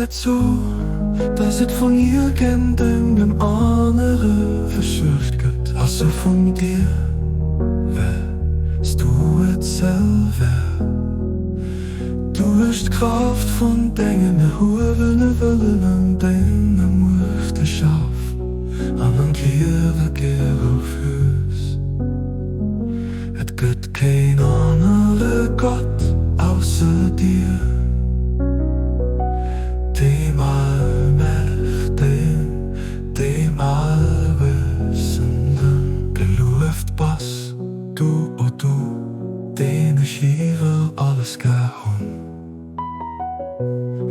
nicht so, dass es von irgendeinem anderen verschürcht wird. Also von dir wärst du es selber. Du hast Kraft von Dingen, Huren, Willen und Dingen, Möchte scharf, an ein Glieder, Gehre fürs. Es gibt kein anderer Gott außer dir. Dem Allmächtigen, dem Allwissenden, geluft was du, oh du, den ich hier alles gehauen.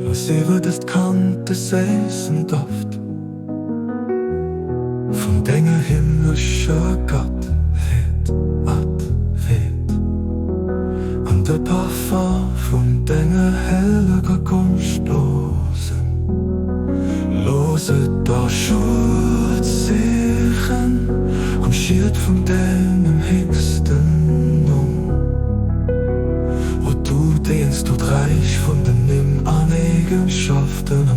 Was würdest kann, das Essen Duft von Dinge himmlischer Gott weht, weht. Und der Parfum von Dinge heiliger Kunstlosen loset da Schutz sichern und schiert von deinem höchsten um. Wo du dienst, du reich von den Eigenschaften